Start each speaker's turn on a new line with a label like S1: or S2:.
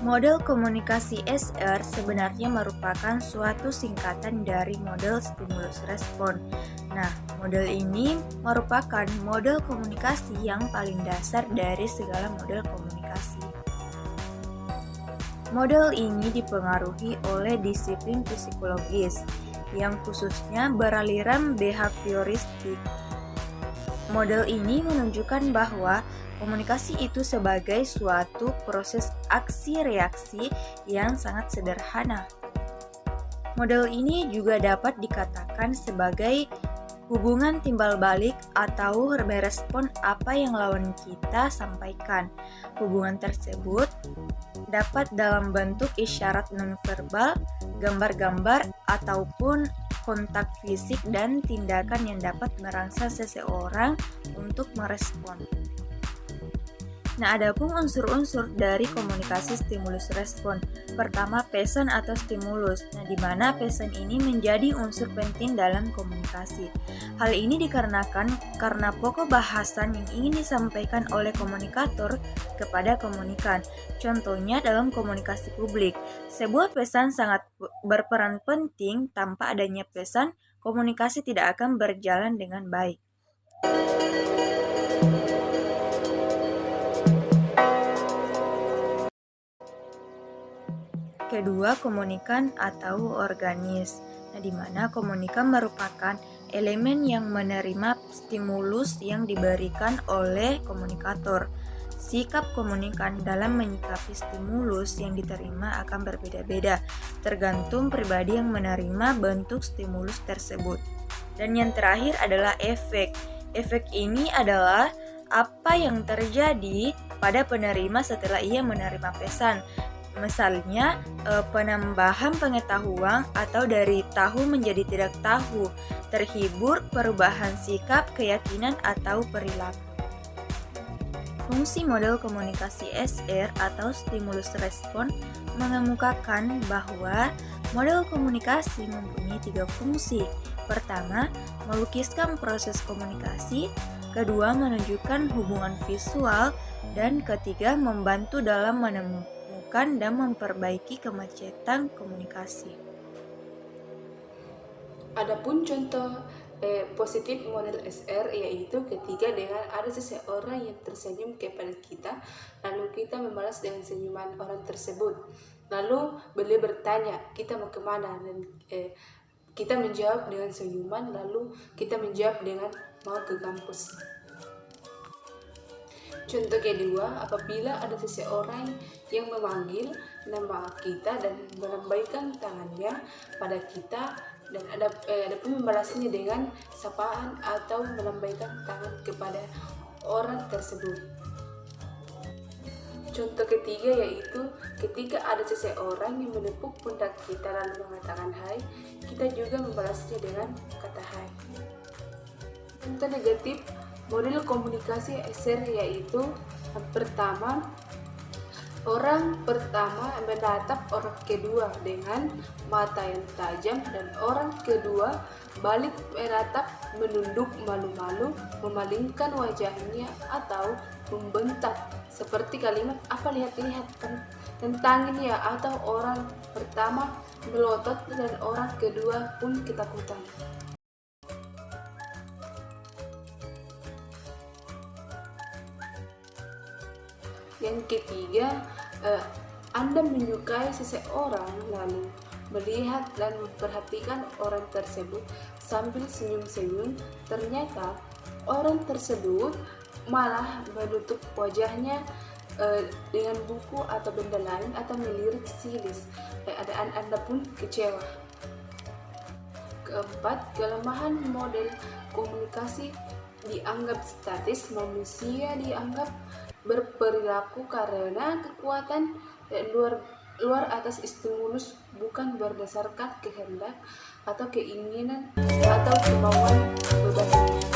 S1: Model komunikasi SR sebenarnya merupakan suatu singkatan dari model stimulus respon. Nah, model ini merupakan model komunikasi yang paling dasar dari segala model komunikasi. Model ini dipengaruhi oleh disiplin psikologis yang khususnya beraliran behavioristik. Model ini menunjukkan bahwa komunikasi itu sebagai suatu proses aksi-reaksi yang sangat sederhana. Model ini juga dapat dikatakan sebagai hubungan timbal balik atau merespon apa yang lawan kita sampaikan. Hubungan tersebut dapat dalam bentuk isyarat nonverbal, gambar-gambar, ataupun kontak fisik dan tindakan yang dapat merangsang seseorang untuk merespon. Nah, adapun unsur-unsur dari komunikasi stimulus respon. Pertama, pesan atau stimulus. Nah, di mana pesan ini menjadi unsur penting dalam komunikasi. Hal ini dikarenakan karena pokok bahasan yang ingin disampaikan oleh komunikator kepada komunikan. Contohnya dalam komunikasi publik, sebuah pesan sangat berperan penting. Tanpa adanya pesan, komunikasi tidak akan berjalan dengan baik. Kedua, komunikan atau organis. Nah, di mana komunikan merupakan elemen yang menerima stimulus yang diberikan oleh komunikator. Sikap komunikan dalam menyikapi stimulus yang diterima akan berbeda-beda, tergantung pribadi yang menerima bentuk stimulus tersebut. Dan yang terakhir adalah efek. Efek ini adalah apa yang terjadi pada penerima setelah ia menerima pesan. Misalnya, penambahan pengetahuan atau dari tahu menjadi tidak tahu, terhibur, perubahan sikap, keyakinan, atau perilaku. Fungsi model komunikasi SR atau stimulus respon mengemukakan bahwa model komunikasi mempunyai 3 fungsi. Pertama, melukiskan proses komunikasi. Kedua, menunjukkan hubungan visual. Dan ketiga, membantu dalam menemukan dan memperbaiki kemacetan komunikasi.
S2: Adapun contoh positif model SR yaitu ketika dengan ada seseorang yang tersenyum kepada kita, lalu kita membalas dengan senyuman orang tersebut. Lalu beliau bertanya, kita mau kemana? Dan kita menjawab dengan senyuman, lalu kita menjawab dengan mau ke kampus. Contoh kedua, apabila ada seseorang yang memanggil nama kita dan melambaikan tangannya pada kita, dan ada pun membalasnya dengan sapaan atau melambaikan tangan kepada orang tersebut. Contoh ketiga yaitu ketika ada seseorang yang menepuk pundak kita lalu mengatakan hai, kita juga membalasnya dengan kata hai. Contoh negatif model komunikasi SR yaitu pertama, orang pertama menatap orang kedua dengan mata yang tajam dan orang kedua balik menatap, menunduk malu-malu, memalingkan wajahnya atau membentak seperti kalimat apa lihat-lihat tentang ini ya, atau orang pertama melotot dan orang kedua pun ketakutan. Yang ketiga, Anda menyukai seseorang lalu melihat dan memperhatikan orang tersebut sambil senyum-senyum, ternyata orang tersebut malah menutup wajahnya dengan buku atau benda lain atau melirik silis. Keadaan Anda pun kecewa. Keempat, kelemahan model komunikasi dianggap statis, manusia dianggap berperilaku karena kekuatan luar atas stimulus, bukan berdasarkan kehendak atau keinginan atau kemauan bebas.